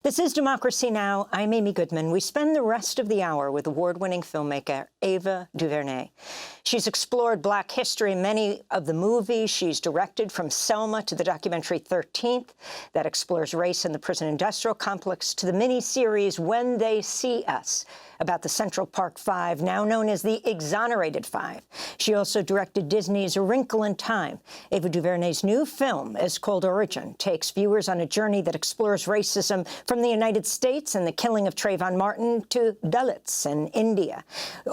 This is Democracy Now! I'm Amy Goodman. We spend the rest of the hour with award-winning filmmaker Ava DuVernay. She's explored Black history in many of the movies she's directed, from Selma to the documentary 13th that explores race in the prison industrial complex, to the miniseries When They See Us, about the Central Park Five, now known as the Exonerated Five. She also directed Disney's A Wrinkle in Time. Ava DuVernay's new film is called Origin, takes viewers on a journey that explores racism from the United States and the killing of Trayvon Martin to Dalits in India,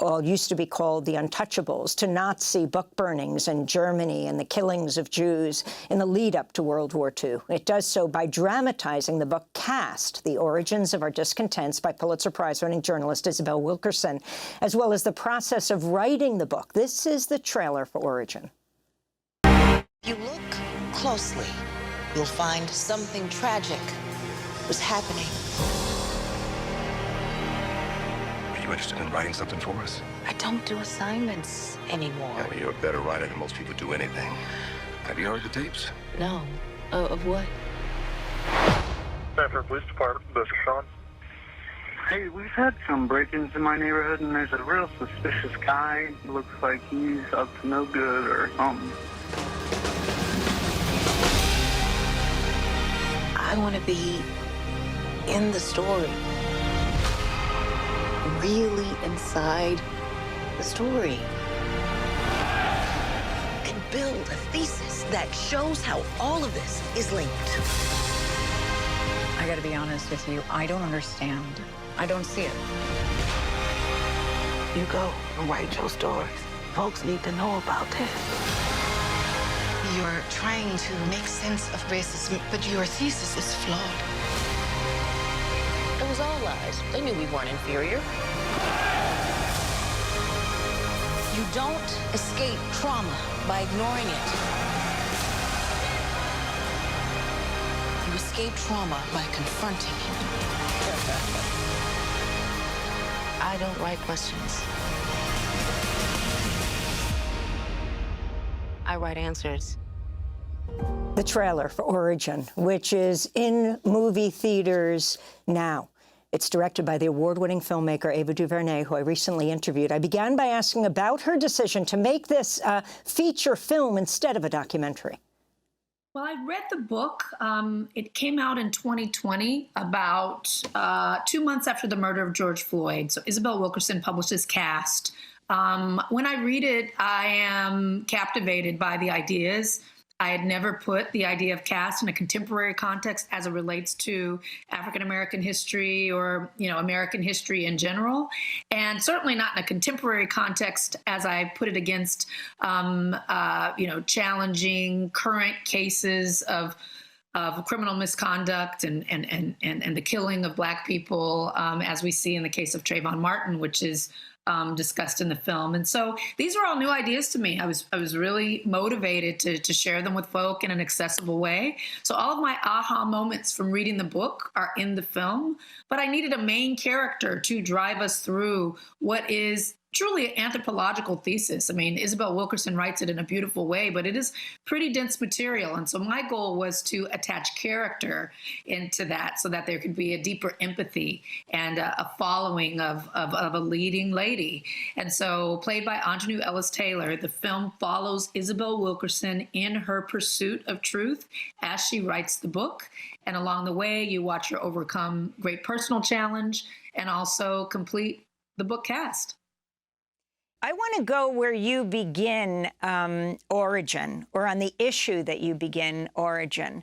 all used to be called the Untouchables, to Nazi book burnings in Germany and the killings of Jews in the lead-up to World War II. It does so by dramatizing the book Caste, The Origins of Our Discontents by Pulitzer Prize-winning journalist Isabel Wilkerson, as well as the process of writing the book. This is the trailer for Origin. If you look closely, you'll find something tragic was happening. Are you interested in writing something for us? I don't do assignments anymore. Yeah, well, you're a better writer than most people do anything. Have you heard the tapes? No. Of what? Sanford Police Department, this is Sean. Hey, we've had some break-ins in my neighborhood, and there's a real suspicious guy. Looks like he's up to no good or something. I want to be in the story. Really inside the story. And build a thesis that shows how all of this is linked. I gotta be honest with you, I don't understand. I don't see it. You go and write your stories. Folks need to know about this. You're trying to make sense of racism, but your thesis is flawed. It was all lies. They knew we weren't inferior. You don't escape trauma by ignoring it. You escape trauma by confronting it. I don't write questions. I write answers. The trailer for Origin, which is in movie theaters now. It's directed by the award-winning filmmaker Ava DuVernay, who I recently interviewed. I began by asking about her decision to make this feature film instead of a documentary. Well, I read the book. It came out in 2020, about 2 months after the murder of George Floyd. So Isabel Wilkerson publishes Caste. When I read it, I am captivated by the ideas. I had never put the idea of caste in a contemporary context as it relates to African-American history or, American history in general, and certainly not in a contemporary context as I put it against, challenging current cases of criminal misconduct and the killing of Black people, as we see in the case of Trayvon Martin, which is discussed in the film. And so these are all new ideas to me. I was really motivated to share them with folk in an accessible way. So all of my aha moments from reading the book are in the film, but I needed a main character to drive us through what is truly an anthropological thesis. I mean, Isabel Wilkerson writes it in a beautiful way, but it is pretty dense material. And so my goal was to attach character into that so that there could be a deeper empathy and a following of a leading lady. And so, played by Anjanou Ellis-Taylor, the film follows Isabel Wilkerson in her pursuit of truth as she writes the book. And along the way, you watch her overcome great personal challenge and also complete the book Caste. I want to go where you begin Origin, or on the issue that you begin Origin,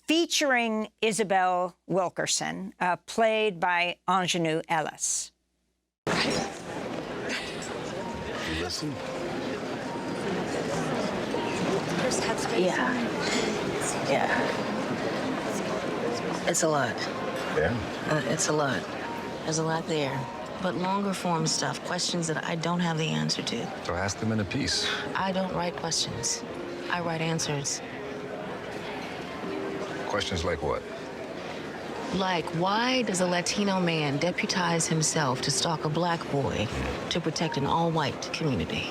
featuring Isabel Wilkerson, played by Anjanou Ellis. You listen? Yeah. It's a lot. Yeah? It's a lot. There's a lot there. But longer form stuff, questions that I don't have the answer to. So ask them in a piece. I don't write questions. I write answers. Questions like what? Like, why does a Latino man deputize himself to stalk a Black boy to protect an all-white community?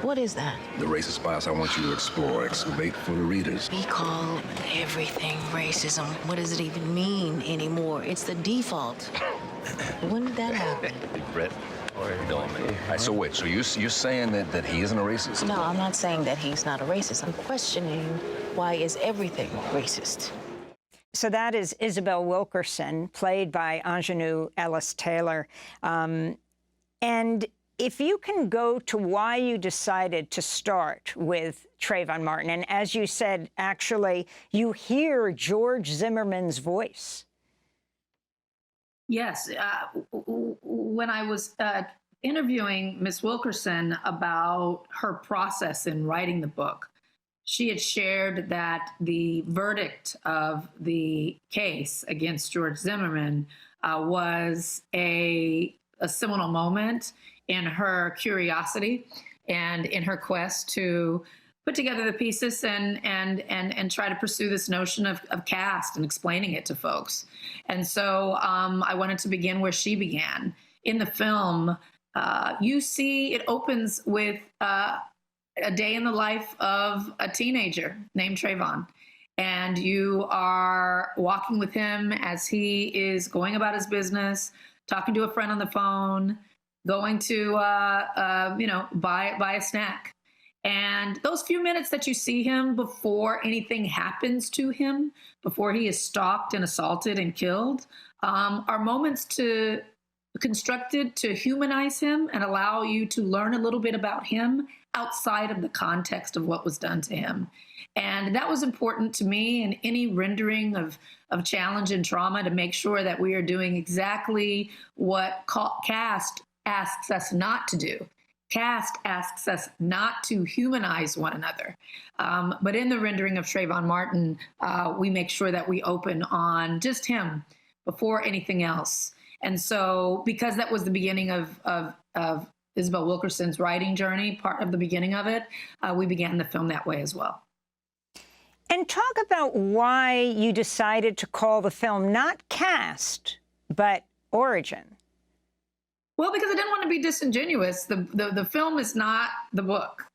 What is that? The racist bias I want you to explore, excavate for the readers. We call everything racism. What does it even mean anymore? It's the default. When did that happen? Brett, or don't me. All right, so wait, so you're saying that he isn't a racist? No, I'm not saying that he's not a racist. I'm questioning why is everything racist? So that is Isabel Wilkerson, played by Ingenue Ellis-Taylor. And if you can go to why you decided to start with Trayvon Martin, and as you said, actually, you hear George Zimmerman's voice. Yes. When I was interviewing Ms. Wilkerson about her process in writing the book, she had shared that the verdict of the case against George Zimmerman was a seminal moment in her curiosity and in her quest to put together the pieces and try to pursue this notion of caste and explaining it to folks. And so I wanted to begin where she began. In the film, you see it opens with a day in the life of a teenager named Trayvon. And you are walking with him as he is going about his business, talking to a friend on the phone, going to, buy a snack. And those few minutes that you see him before anything happens to him, before he is stalked and assaulted and killed, are moments constructed to humanize him and allow you to learn a little bit about him outside of the context of what was done to him. And that was important to me in any rendering of challenge and trauma, to make sure that we are doing exactly what Caste asks us not to do. Caste asks us not to humanize one another. But in the rendering of Trayvon Martin, we make sure that we open on just him before anything else. And so, because that was the beginning of Isabel Wilkerson's writing journey, part of the beginning of it, we began the film that way as well. And talk about why you decided to call the film not Caste, but Origin. Well, because I didn't want to be disingenuous. The film is not the book.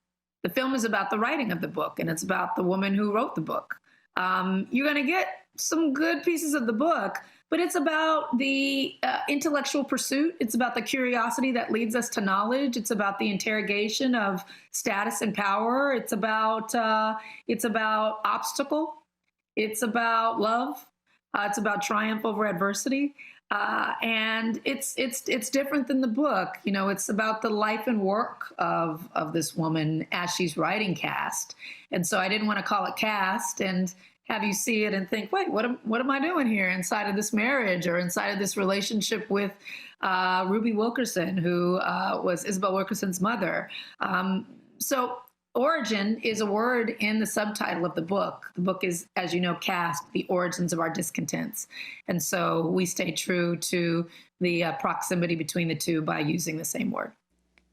The film is about the writing of the book, and it's about the woman who wrote the book. You're going to get some good pieces of the book, but it's about the intellectual pursuit. It's about the curiosity that leads us to knowledge. It's about the interrogation of status and power. It's about obstacle. It's about love. It's about triumph over adversity. And it's different than the book. You know, it's about the life and work of this woman as she's writing Caste. And so I didn't want to call it Caste and have you see it and think, wait, what am I doing here inside of this marriage or inside of this relationship with Ruby Wilkerson, who was Isabel Wilkerson's mother. So Origin is a word in the subtitle of the book. The book is, as you know, Caste, The Origins of Our Discontents. And so we stay true to the proximity between the two by using the same word.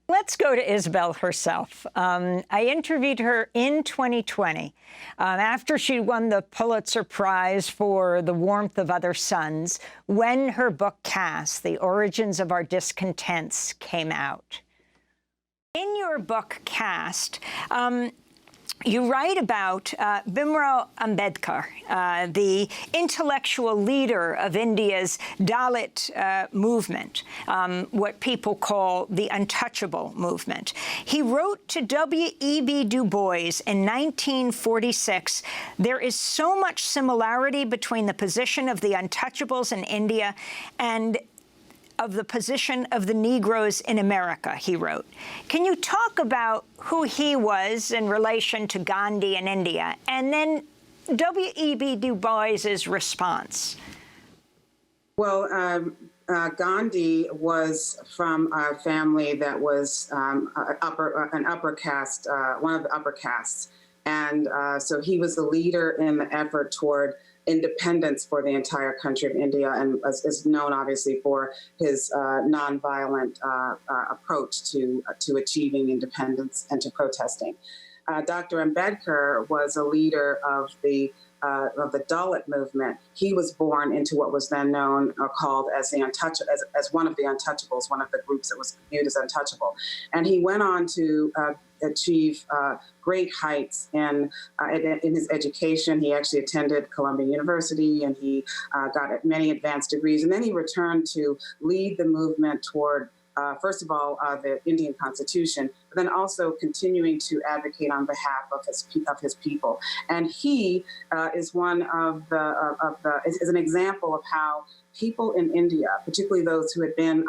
Let's go to Isabel herself. I interviewed her in 2020 after she won the Pulitzer Prize for The Warmth of Other Suns, when her book Caste, The Origins of Our Discontents, came out. In your book, Caste, you write about Bhimrao Ambedkar, the intellectual leader of India's Dalit movement, what people call the untouchable movement. He wrote to W.E.B. Du Bois in 1946, "There is so much similarity between the position of the untouchables in India and of the position of the Negroes in America," he wrote. Can you talk about who he was in relation to Gandhi in India, and then W.E.B. Du Bois's response? Well, Gandhi was from a family that was an upper caste, one of the upper castes. And so he was the leader in the effort toward independence for the entire country of India, and is known obviously for his nonviolent approach to achieving independence and to protesting. Dr. Ambedkar was a leader of the Dalit movement, he was born into what was then known or called as the as one of the untouchables, one of the groups that was viewed as untouchable. And he went on to achieve great heights in his education. He actually attended Columbia University, and he got many advanced degrees. And then he returned to lead the movement toward, first of all, the Indian Constitution, but then also continuing to advocate on behalf of his people. And he is one of is an example of how people in India, particularly those who had been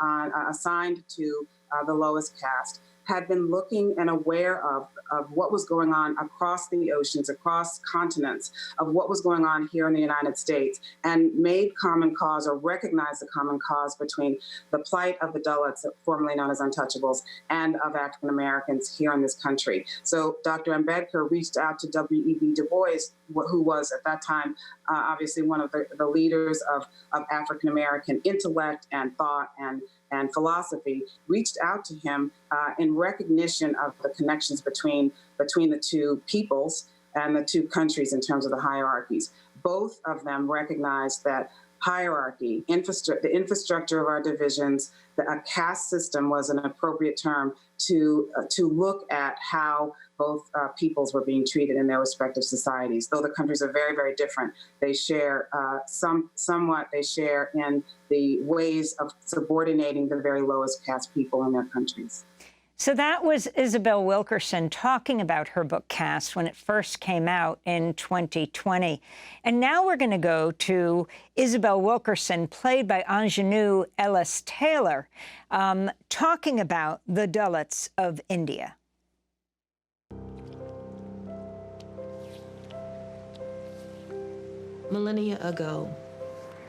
assigned to the lowest caste, had been looking and aware of what was going on across the oceans, across continents, of what was going on here in the United States, and made common cause or recognized the common cause between the plight of the Dalits, formerly known as untouchables, and of African Americans here in this country. So Dr. Ambedkar reached out to W.E.B. Du Bois, who was at that time obviously one of the leaders of African American intellect and thought and philosophy, reached out to him in recognition of the connections between the two peoples and the two countries in terms of the hierarchies. Both of them recognized that hierarchy, the infrastructure of our divisions, a caste system was an appropriate term to look at how both peoples were being treated in their respective societies. Though the countries are very, very different, they share somewhat they share in the ways of subordinating the very lowest caste people in their countries. So that was Isabel Wilkerson talking about her book Caste when it first came out in 2020. And now we're going to go to Isabel Wilkerson, played by Ingenue Ellis Taylor, talking about the Dalits of India. Millennia ago,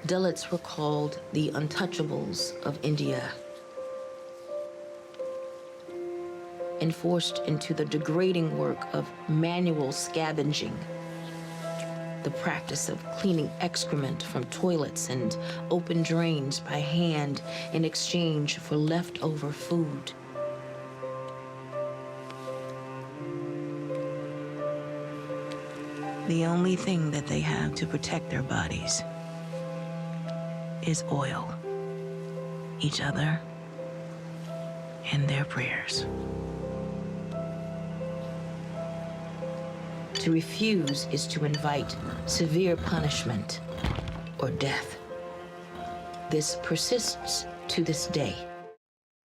Dalits were called the untouchables of India, and forced into the degrading work of manual scavenging, the practice of cleaning excrement from toilets and open drains by hand in exchange for leftover food. The only thing that they have to protect their bodies is oil, each other, and their prayers. To refuse is to invite severe punishment or death. This persists to this day.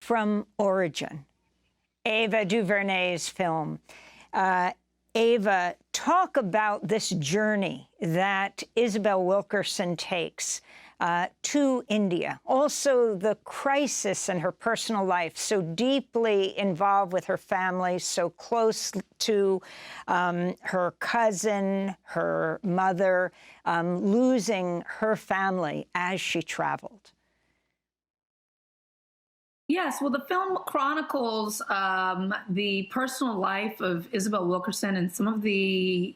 From Origin, Ava DuVernay's film. Ava, talk about this journey that Isabel Wilkerson takes to India. Also, the crisis in her personal life, so deeply involved with her family, so close to her cousin, her mother, losing her family as she traveled. Yes, well, the film chronicles the personal life of Isabel Wilkerson and some of the,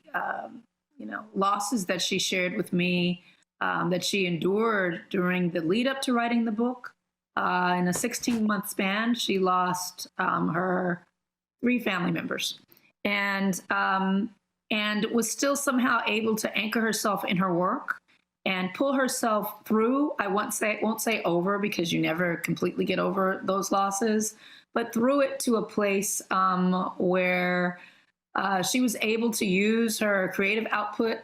losses that she shared with me, that she endured during the lead up to writing the book. In a 16-month span, she lost her 3 family members, and was still somehow able to anchor herself in her work and pull herself through. I won't say over, because you never completely get over those losses, but through it to a place where she was able to use her creative output,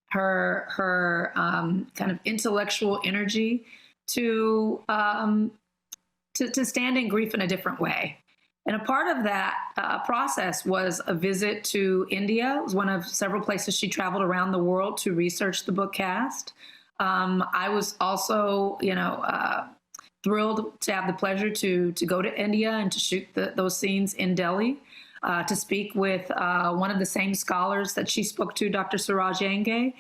her kind of intellectual energy to stand in grief in a different way. And a part of that process was a visit to India. It was one of several places she traveled around the world to research the book Caste. I was also, thrilled to have the pleasure to go to India and to shoot those scenes in Delhi, to speak with one of the same scholars that she spoke to, Dr. Suraj Yenge,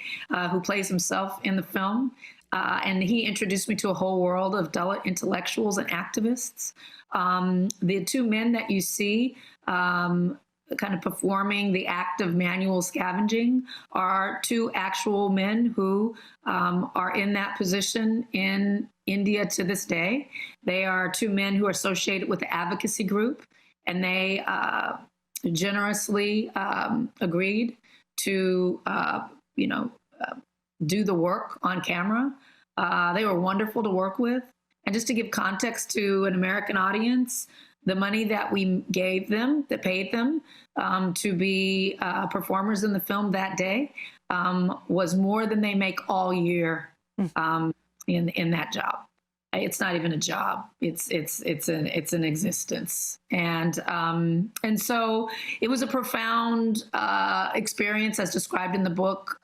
who plays himself in the film. And he introduced me to a whole world of Dalit intellectuals and activists. The 2 men that you see kind of performing the act of manual scavenging are 2 actual men who are in that position in India to this day. They are 2 men who are associated with the advocacy group, and they generously agreed to, do the work on camera. They were wonderful to work with. And just to give context to an American audience, the money that we gave them, that paid them to be performers in the film that day, was more than they make all year in that job. It's not even a job. It's an existence. And so it was a profound experience, as described in the book,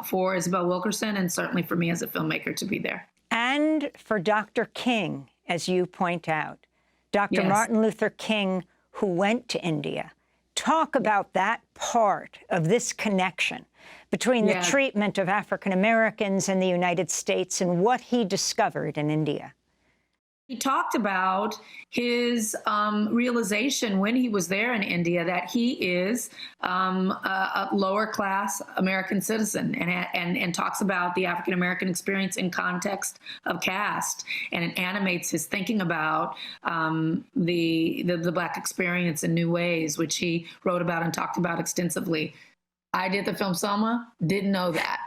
for Isabel Wilkerson, and certainly for me as a filmmaker to be there. And for Dr. King, as you point out, Dr. Yes. Martin Luther King, who went to India. Talk about that part of this connection between the treatment of African Americans in the United States and what he discovered in India. He talked about his realization when he was there in India that he is a lower class American citizen, and talks about the African American experience in context of caste, and it animates his thinking about the Black experience in new ways, which he wrote about and talked about extensively. I did the film Selma, didn't know that.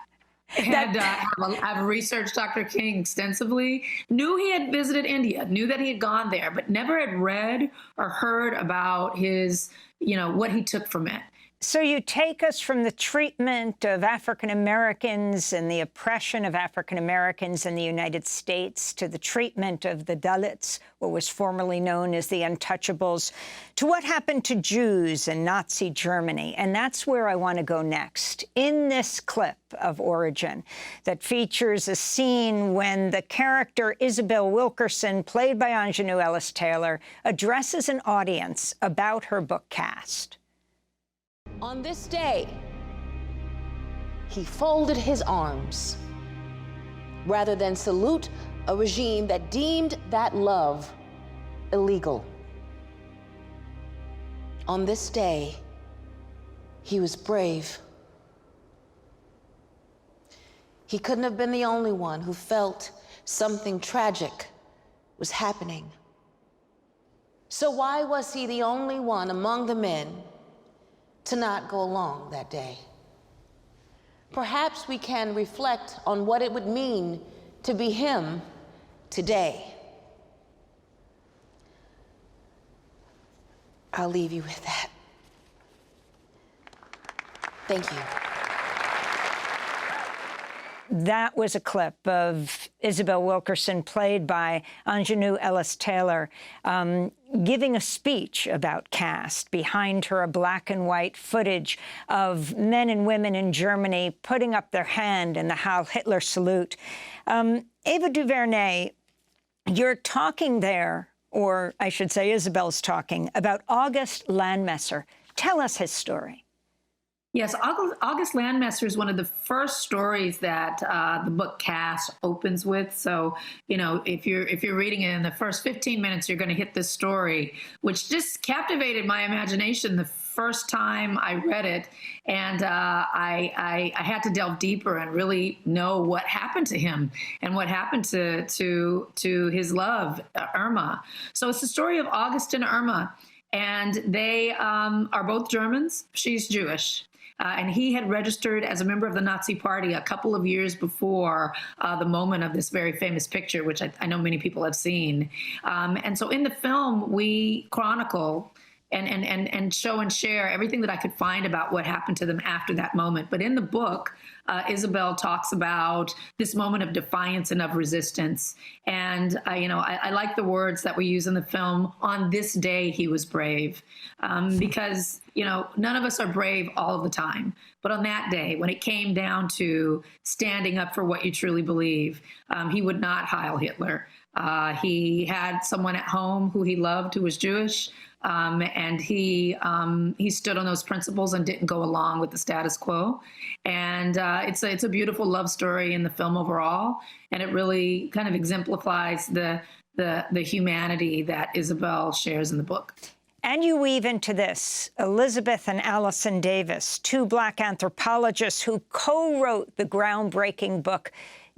And I've researched Dr. King extensively, knew he had visited India, knew that he had gone there, but never had read or heard about his, what he took from it. So you take us from the treatment of African Americans and the oppression of African Americans in the United States to the treatment of the Dalits, what was formerly known as the Untouchables, to what happened to Jews in Nazi Germany. And that's where I want to go next. In this clip of Origin that features a scene when the character Isabel Wilkerson, played by Aunjanue Ellis-Taylor, addresses an audience about her book Caste. On this day, he folded his arms rather than salute a regime that deemed that love illegal. On this day, he was brave. He couldn't have been the only one who felt something tragic was happening. So why was he the only one among the men to not go along that day? Perhaps we can reflect on what it would mean to be him today. I'll leave you with that. Thank you. That was a clip of Isabel Wilkerson, played by Aunjanue Ellis-Taylor, giving a speech about caste. Behind her, a black and white footage of men and women in Germany putting up their hand in the Heil Hitler salute. Ava DuVernay, you're talking there, or I should say Isabel's talking, about August Landmesser. Tell us his story. Yes, August Landmesser is one of the first stories that the book Caste opens with. So, if you're reading it in the first 15 minutes, you're going to hit this story, which just captivated my imagination the first time I read it, and I had to delve deeper and really know what happened to him and what happened to his love, Irma. So it's the story of August and Irma, and they are both Germans. She's Jewish. And he had registered as a member of the Nazi Party a couple of years before the moment of this very famous picture, which I know many people have seen. And so in the film, we chronicle and show and share everything that I could find about what happened to them after that moment. But in the book, Isabel talks about this moment of defiance and of resistance. And I like the words that we use in the film. On this day, he was brave, because none of us are brave all of the time. But on that day, when it came down to standing up for what you truly believe, he would not Heil Hitler. He had someone at home who he loved, who was Jewish. And he stood on those principles and didn't go along with the status quo. And it's a beautiful love story in the film overall, and it really kind of exemplifies the humanity that Isabel shares in the book. And you weave into this Elizabeth and Allison Davis, two Black anthropologists who co-wrote the groundbreaking book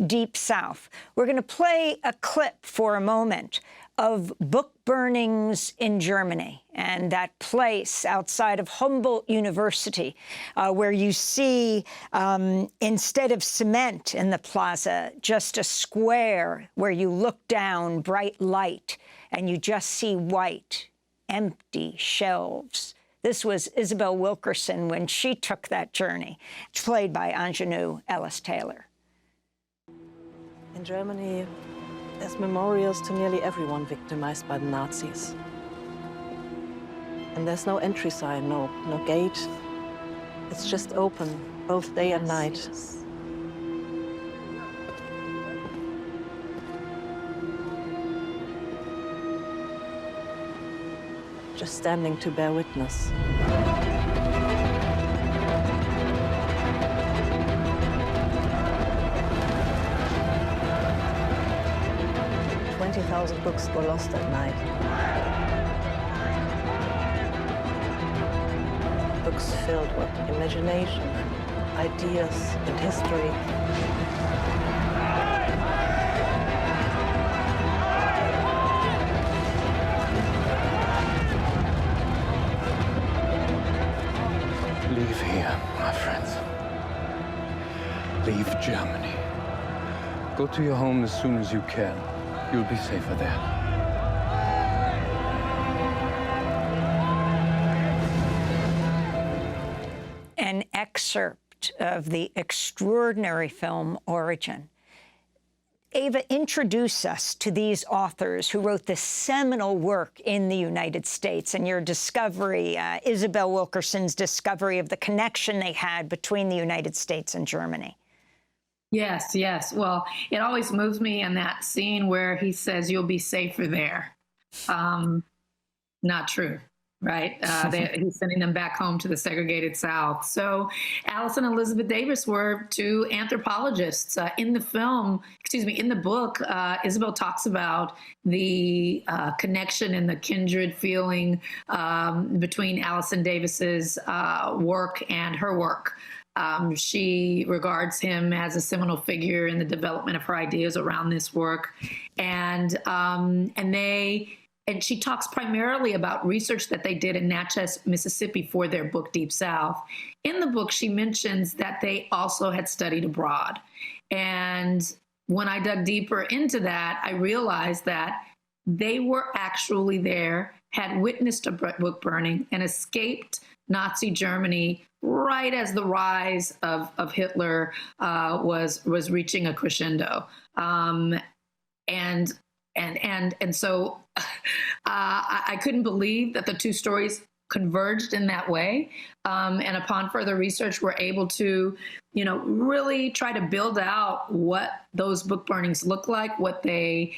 Deep South. We're going to play a clip for a moment of book burnings in Germany and that place outside of Humboldt University where you see, instead of cement in the plaza, just a square where you look down, bright light, and you just see white, empty shelves. This was Isabel Wilkerson when she took that journey, played by Ingenue Ellis-Taylor. In Germany, there's memorials to nearly everyone victimized by the Nazis. And there's no entry sign, no gate. It's just open, both day and night. Just standing to bear witness. 20,000 books were lost that night. Books filled with imagination, ideas, and history. Leave here, my friends. Leave Germany. Go to your home as soon as you can. You'll be safer there. An excerpt of the extraordinary film Origin. Ava, introduce us to these authors who wrote this seminal work in the United States and your discovery, Isabel Wilkerson's discovery of the connection they had between the United States and Germany. Yes, yes. Well, it always moves me in that scene where he says, "You'll be safer there." Not true, right? He's sending them back home to the segregated South. So Alice and Elizabeth Davis were two anthropologists. In the film, in the book, Isabel talks about the connection and the kindred feeling between Allison Davis's work and her work. She regards him as a seminal figure in the development of her ideas around this work. And she talks primarily about research that they did in Natchez, Mississippi for their book, Deep South. In the book, she mentions that they also had studied abroad. And when I dug deeper into that, I realized that they were actually there, had witnessed a book burning, and escaped Nazi Germany right as the rise of Hitler was reaching a crescendo, and so I couldn't believe that the two stories converged in that way. And upon further research, we're able to, really try to build out what those book burnings look like, what they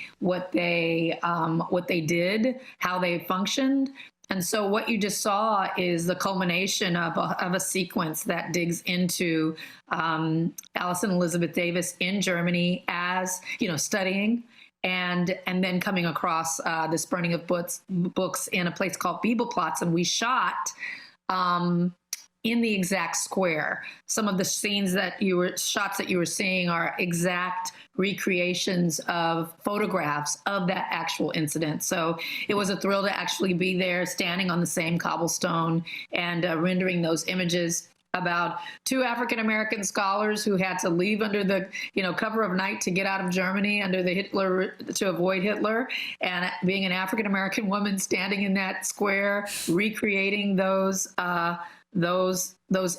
did, how they functioned. And so what you just saw is the culmination of a sequence that digs into Alice and Elizabeth Davis in Germany as, studying and then coming across this burning of books in a place called Bibelplatz. And we shot in the exact square. Some of the shots that you were seeing are exact recreations of photographs of that actual incident. So it was a thrill to actually be there, standing on the same cobblestone and rendering those images about two African-American scholars who had to leave under the cover of night to get out of Germany under the to avoid Hitler, and being an African-American woman standing in that square, recreating those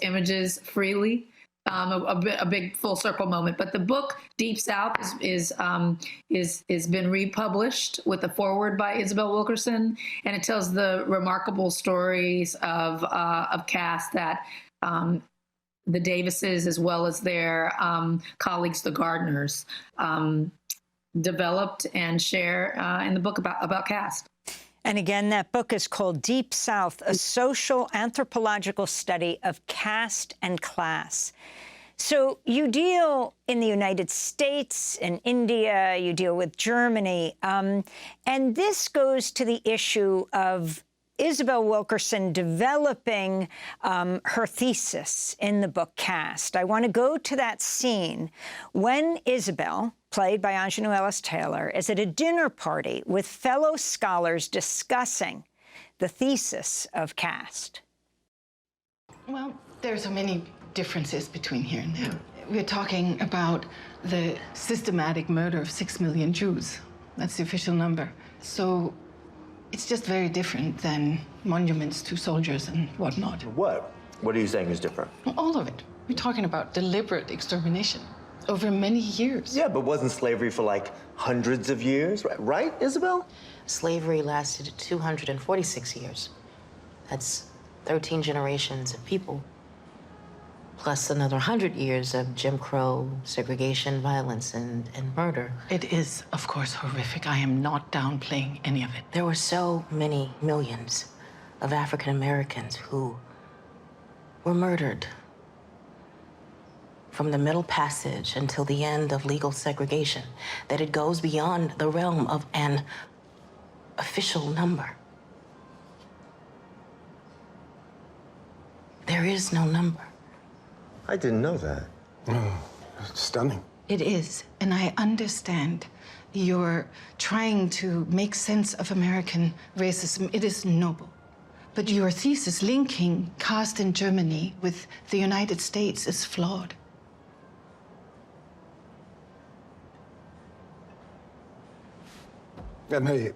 images freely. A big full circle moment. But the book Deep South is been republished with a foreword by Isabel Wilkerson, and it tells the remarkable stories of Caste that the Davises, as well as their colleagues, the Gardners, developed and share in the book about Caste. And again, that book is called Deep South, a social anthropological study of caste and class. So you deal in the United States, in India, you deal with Germany, and this goes to the issue of Isabel Wilkerson developing her thesis in the book Caste. I want to go to that scene when Isabel, played by Aunjanue Ellis-Taylor, is at a dinner party with fellow scholars discussing the thesis of Caste. Well, there are so many differences between here and there. We're talking about the systematic murder of 6 million Jews. That's the official number. So it's just very different than monuments to soldiers and whatnot. What? What are you saying is different? All of it. We're talking about deliberate extermination over many years. Yeah, but wasn't slavery for like hundreds of years, right, Isabel? Slavery lasted 246 years. That's 13 generations of people, plus another 100 years of Jim Crow, segregation, violence, and murder. It is, of course, horrific. I am not downplaying any of it. There were so many millions of African Americans who were murdered from the Middle Passage until the end of legal segregation that it goes beyond the realm of an official number. There is no number. I didn't know that. Oh, stunning. It is, and I understand you're trying to make sense of American racism. It is noble. But your thesis linking caste in Germany with the United States is flawed. And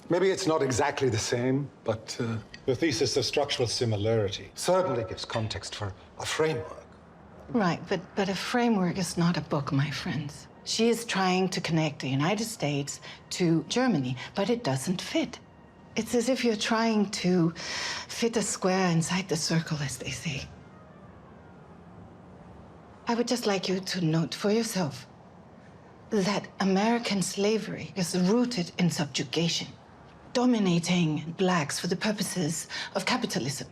maybe it's not exactly the same, but the thesis of structural similarity certainly gives context for a framework. Right, but a framework is not a book, my friends. She is trying to connect the United States to Germany, but it doesn't fit. It's as if you're trying to fit a square inside the circle, as they say. I would just like you to note for yourself that American slavery is rooted in subjugation, dominating blacks for the purposes of capitalism,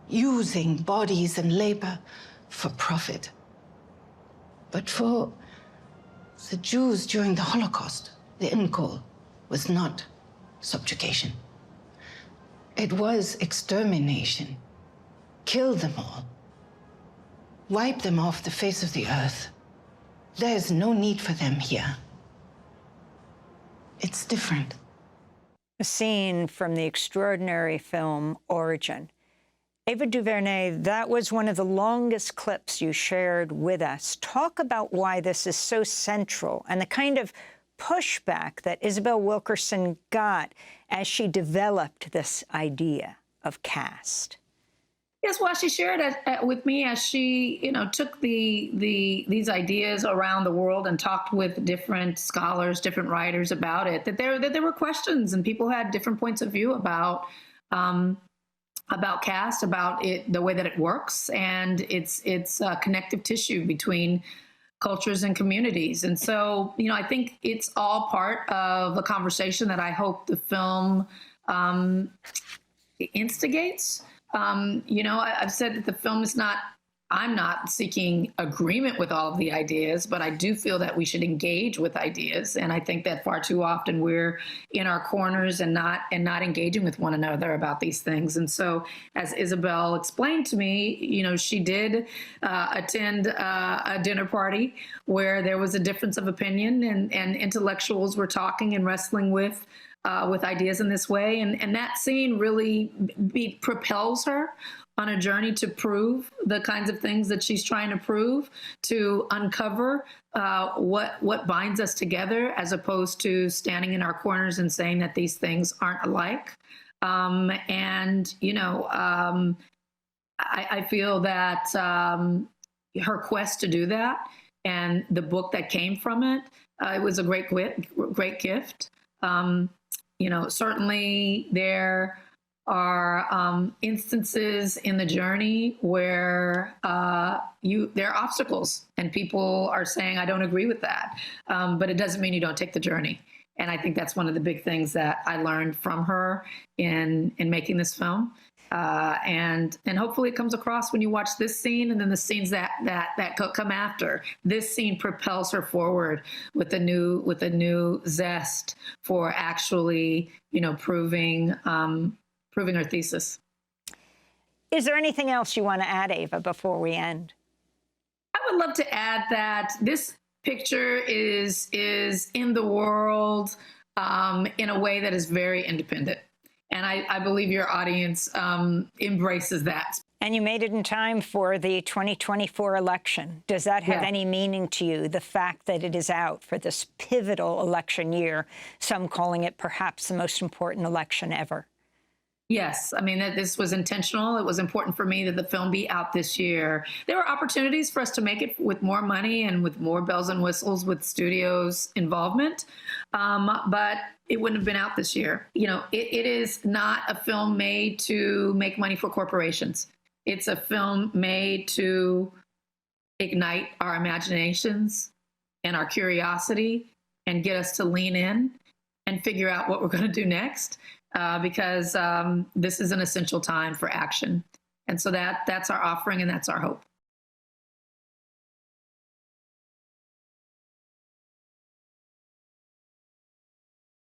using bodies and labor for profit. But for the Jews during the Holocaust, the end goal was not subjugation. It was extermination. Kill them all. Wipe them off the face of the earth. There is no need for them here. It's different. A scene from the extraordinary film Origin. Ava DuVernay, that was one of the longest clips you shared with us. Talk about why this is so central and the kind of pushback that Isabel Wilkerson got as she developed this idea of caste. Yes, well, she shared it with me as she, took these ideas around the world and talked with different scholars, different writers about it. That there were questions and people had different points of view about caste, about it, the way that it works, and its connective tissue between cultures and communities. And so, I think it's all part of a conversation that I hope the film instigates. I've said that the film is not, I'm not seeking agreement with all of the ideas, but I do feel that we should engage with ideas. And I think that far too often we're in our corners and not engaging with one another about these things. And so, as Isabel explained to me, she did attend a dinner party where there was a difference of opinion and intellectuals were talking and wrestling with ideas in this way. And that scene really propels her on a journey to prove the kinds of things that she's trying to prove, to uncover what binds us together, as opposed to standing in our corners and saying that these things aren't alike. I feel that her quest to do that and the book that came from it, it was a great gift. Certainly there are instances in the journey where there are obstacles and people are saying, I don't agree with that. But it doesn't mean you don't take the journey. And I think that's one of the big things that I learned from her in making this film. And hopefully it comes across when you watch this scene and then the scenes that come after. This scene propels her forward with a new zest for actually, proving proving her thesis. Is there anything else you want to add, Ava, before we end? I would love to add that this picture is in the world in a way that is very independent. And I believe your audience embraces that. And you made it in time for the 2024 election. Does that have any meaning to you, the fact that it is out for this pivotal election year, some calling it perhaps the most important election ever? Yes, I mean, that this was intentional. It was important for me that the film be out this year. There were opportunities for us to make it with more money and with more bells and whistles with studios' involvement, but it wouldn't have been out this year. You know, it is not a film made to make money for corporations. It's a film made to ignite our imaginations and our curiosity and get us to lean in and figure out what we're going to do next. Because this is an essential time for action. And so that's our offering and that's our hope.